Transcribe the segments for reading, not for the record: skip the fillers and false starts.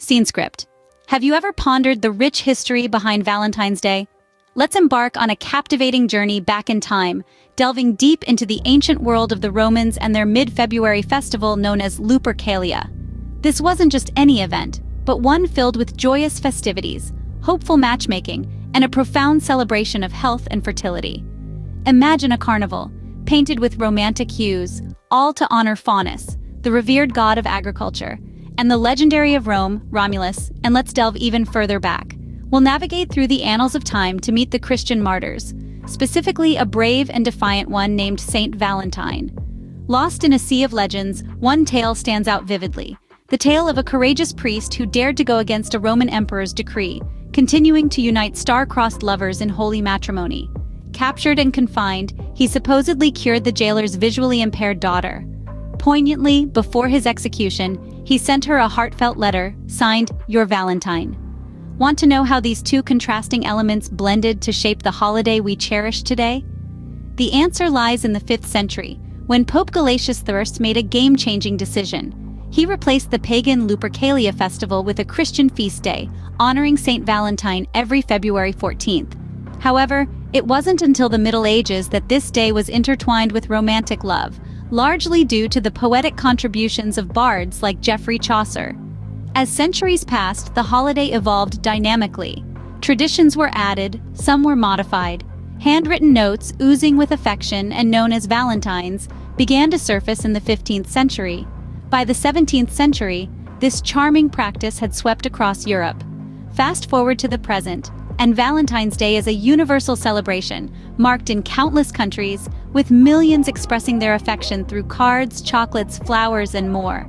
Scene script. Have you ever pondered the rich history behind Valentine's Day? Let's embark on a captivating journey back in time, delving deep into the ancient world of the Romans and their mid-February festival known as Lupercalia. This wasn't just any event, but one filled with joyous festivities, hopeful matchmaking, and a profound celebration of health and fertility. Imagine a carnival, painted with romantic hues, all to honor Faunus, the revered god of agriculture, and the legendary of Rome, Romulus, and let's delve even further back. We'll navigate through the annals of time to meet the Christian martyrs, specifically a brave and defiant one named Saint Valentine. Lost in a sea of legends, one tale stands out vividly, the tale of a courageous priest who dared to go against a Roman emperor's decree, continuing to unite star-crossed lovers in holy matrimony. Captured and confined, he supposedly cured the jailer's visually impaired daughter. Poignantly, before his execution, he sent her a heartfelt letter, signed, "Your Valentine." Want to know how these two contrasting elements blended to shape the holiday we cherish today? The answer lies in the 5th century, when Pope Gelasius I made a game-changing decision. He replaced the pagan Lupercalia festival with a Christian feast day, honoring Saint Valentine every February 14th. However, it wasn't until the Middle Ages that this day was intertwined with romantic love, largely due to the poetic contributions of bards like Geoffrey Chaucer. As centuries passed, the holiday evolved dynamically. Traditions were added, some were modified. Handwritten notes, oozing with affection and known as valentines, began to surface in the 15th century. By the 17th century, this charming practice had swept across Europe. Fast forward to the present, and Valentine's Day is a universal celebration, marked in countless countries, with millions expressing their affection through cards, chocolates, flowers, and more.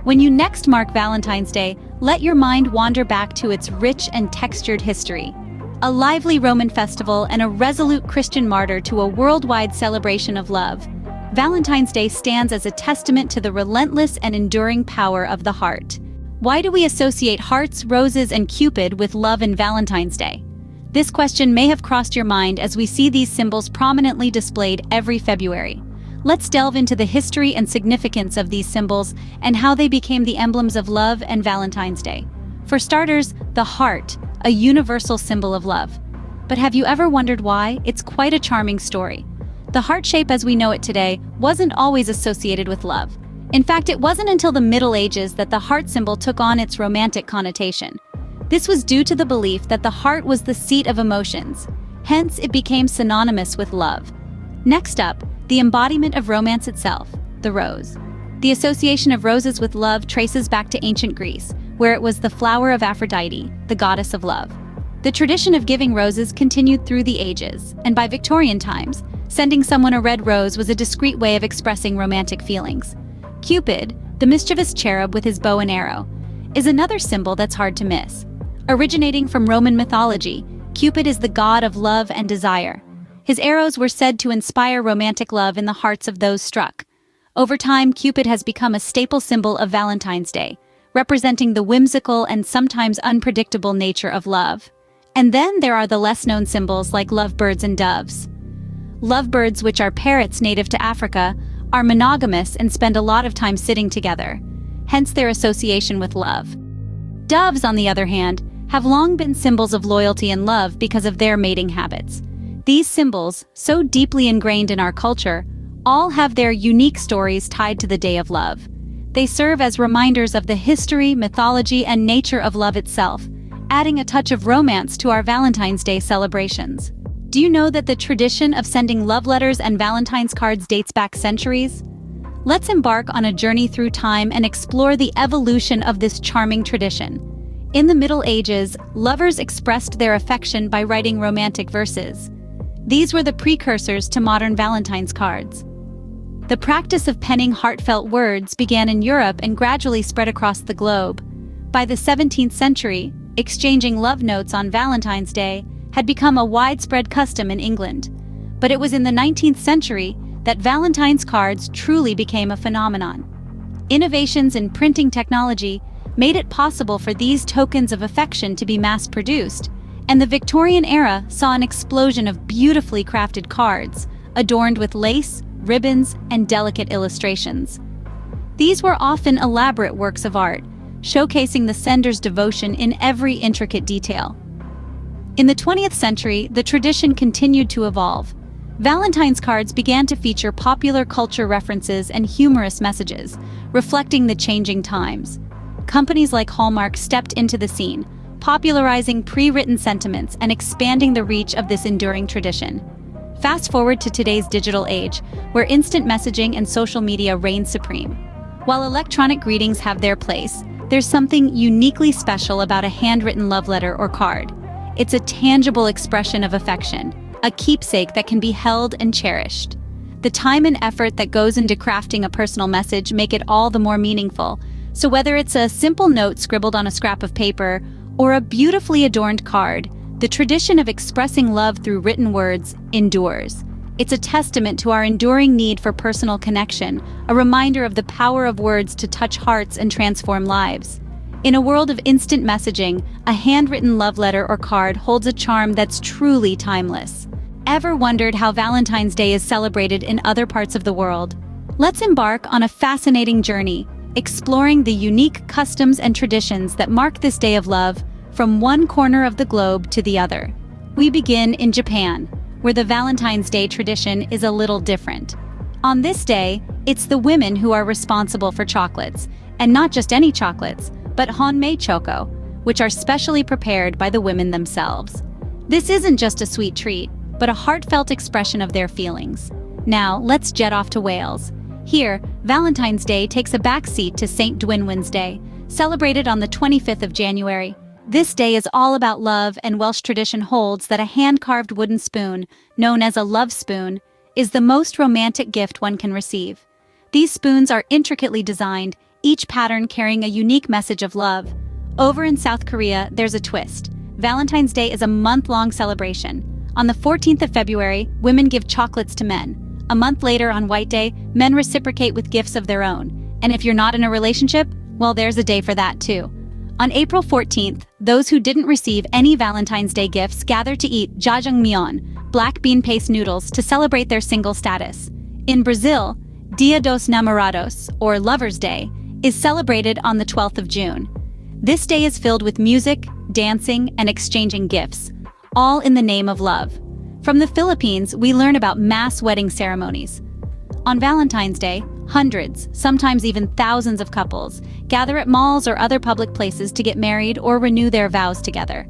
When you next mark Valentine's Day, let your mind wander back to its rich and textured history. A lively Roman festival and a resolute Christian martyr to a worldwide celebration of love. Valentine's Day stands as a testament to the relentless and enduring power of the heart. Why do we associate hearts, roses, and Cupid with love and Valentine's Day? This question may have crossed your mind as we see these symbols prominently displayed every February. Let's delve into the history and significance of these symbols and how they became the emblems of love and Valentine's Day. For starters, the heart, a universal symbol of love. But have you ever wondered why? It's quite a charming story. The heart shape as we know it today wasn't always associated with love. In fact, it wasn't until the Middle Ages that the heart symbol took on its romantic connotation. This was due to the belief that the heart was the seat of emotions. Hence, it became synonymous with love. Next up, the embodiment of romance itself, the rose. The association of roses with love traces back to ancient Greece, where it was the flower of Aphrodite, the goddess of love. The tradition of giving roses continued through the ages, and by Victorian times, sending someone a red rose was a discreet way of expressing romantic feelings. Cupid, the mischievous cherub with his bow and arrow, is another symbol that's hard to miss. Originating from Roman mythology, Cupid is the god of love and desire. His arrows were said to inspire romantic love in the hearts of those struck. Over time, Cupid has become a staple symbol of Valentine's Day, representing the whimsical and sometimes unpredictable nature of love. And then there are the less-known symbols like lovebirds and doves. Lovebirds, which are parrots native to Africa, are monogamous and spend a lot of time sitting together, hence their association with love. Doves, on the other hand, have long been symbols of loyalty and love because of their mating habits. These symbols, so deeply ingrained in our culture, all have their unique stories tied to the Day of Love. They serve as reminders of the history, mythology, and nature of love itself, adding a touch of romance to our Valentine's Day celebrations. Do you know that the tradition of sending love letters and Valentine's cards dates back centuries? Let's embark on a journey through time and explore the evolution of this charming tradition. In the Middle Ages, lovers expressed their affection by writing romantic verses. These were the precursors to modern Valentine's cards. The practice of penning heartfelt words began in Europe and gradually spread across the globe. By the 17th century, exchanging love notes on Valentine's Day had become a widespread custom in England. But it was in the 19th century that Valentine's cards truly became a phenomenon. Innovations in printing technology made it possible for these tokens of affection to be mass-produced, and the Victorian era saw an explosion of beautifully crafted cards, adorned with lace, ribbons, and delicate illustrations. These were often elaborate works of art, showcasing the sender's devotion in every intricate detail. In the 20th century, the tradition continued to evolve. Valentine's cards began to feature popular culture references and humorous messages, reflecting the changing times. Companies like Hallmark stepped into the scene, popularizing pre-written sentiments and expanding the reach of this enduring tradition. Fast forward to today's digital age, where instant messaging and social media reign supreme. While electronic greetings have their place, there's something uniquely special about a handwritten love letter or card. It's a tangible expression of affection, a keepsake that can be held and cherished. The time and effort that goes into crafting a personal message make it all the more meaningful. So whether it's a simple note scribbled on a scrap of paper or a beautifully adorned card, the tradition of expressing love through written words endures. It's a testament to our enduring need for personal connection, a reminder of the power of words to touch hearts and transform lives. In a world of instant messaging, a handwritten love letter or card holds a charm that's truly timeless. Ever wondered how Valentine's Day is celebrated in other parts of the world? Let's embark on a fascinating journey, exploring the unique customs and traditions that mark this day of love from one corner of the globe to the other. We begin in Japan, where the Valentine's Day tradition is a little different. On this day, it's the women who are responsible for chocolates, and not just any chocolates, but honmei choco, which are specially prepared by the women themselves. This isn't just a sweet treat, but a heartfelt expression of their feelings. Now, let's jet off to Wales. Here, Valentine's Day takes a backseat to St. Dwynwen's Day, celebrated on the 25th of January. This day is all about love, and Welsh tradition holds that a hand-carved wooden spoon, known as a love spoon, is the most romantic gift one can receive. These spoons are intricately designed, each pattern carrying a unique message of love. Over in South Korea, there's a twist. Valentine's Day is a month-long celebration. On the 14th of February, women give chocolates to men. A month later, on White Day, men reciprocate with gifts of their own. And if you're not in a relationship, well, there's a day for that too. On April 14th, those who didn't receive any Valentine's Day gifts gather to eat jajangmyeon, black bean paste noodles, to celebrate their single status. In Brazil, Dia dos Namorados, or Lover's Day, is celebrated on the 12th of June. This day is filled with music, dancing, and exchanging gifts, all in the name of love. From the Philippines, we learn about mass wedding ceremonies. On Valentine's Day, hundreds, sometimes even thousands of couples gather at malls or other public places to get married or renew their vows together.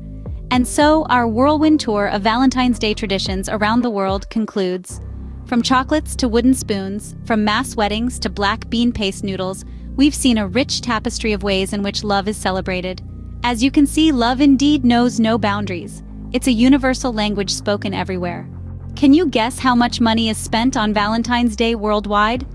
And so, our whirlwind tour of Valentine's Day traditions around the world concludes. From chocolates to wooden spoons, from mass weddings to black bean paste noodles, we've seen a rich tapestry of ways in which love is celebrated. As you can see, love indeed knows no boundaries. It's a universal language spoken everywhere. Can you guess how much money is spent on Valentine's Day worldwide?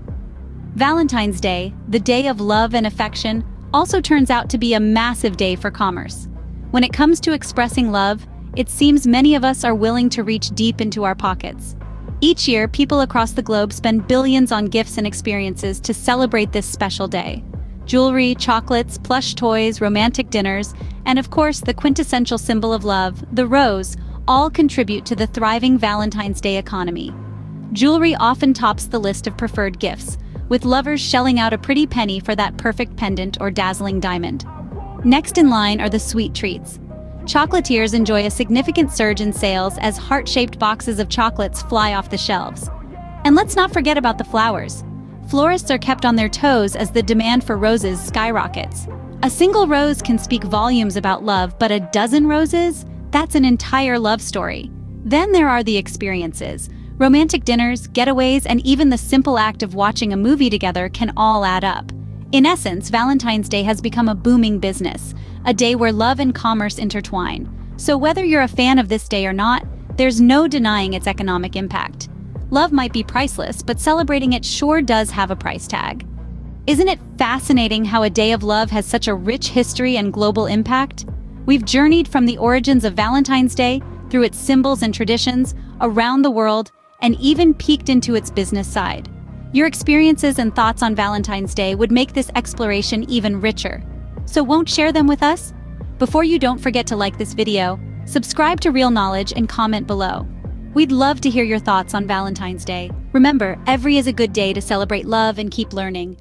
Valentine's Day, the day of love and affection, also turns out to be a massive day for commerce. When it comes to expressing love, it seems many of us are willing to reach deep into our pockets. Each year, people across the globe spend billions on gifts and experiences to celebrate this special day. Jewelry, chocolates, plush toys, romantic dinners, and of course the quintessential symbol of love, the rose, all contribute to the thriving Valentine's Day economy. Jewelry often tops the list of preferred gifts, with lovers shelling out a pretty penny for that perfect pendant or dazzling diamond. Next in line are the sweet treats. Chocolatiers enjoy a significant surge in sales as heart-shaped boxes of chocolates fly off the shelves. And let's not forget about the flowers. Florists are kept on their toes as the demand for roses skyrockets. A single rose can speak volumes about love, but a dozen roses? That's an entire love story. Then there are the experiences. Romantic dinners, getaways, and even the simple act of watching a movie together can all add up. In essence, Valentine's Day has become a booming business, a day where love and commerce intertwine. So whether you're a fan of this day or not, there's no denying its economic impact. Love might be priceless, but celebrating it sure does have a price tag. Isn't it fascinating how a day of love has such a rich history and global impact? We've journeyed from the origins of Valentine's Day, through its symbols and traditions, around the world, and even peeked into its business side. Your experiences and thoughts on Valentine's Day would make this exploration even richer. So won't share them with us? Before you, don't forget to like this video, subscribe to Real Knowledge, and comment below. We'd love to hear your thoughts on Valentine's Day. Remember, every is a good day to celebrate love and keep learning.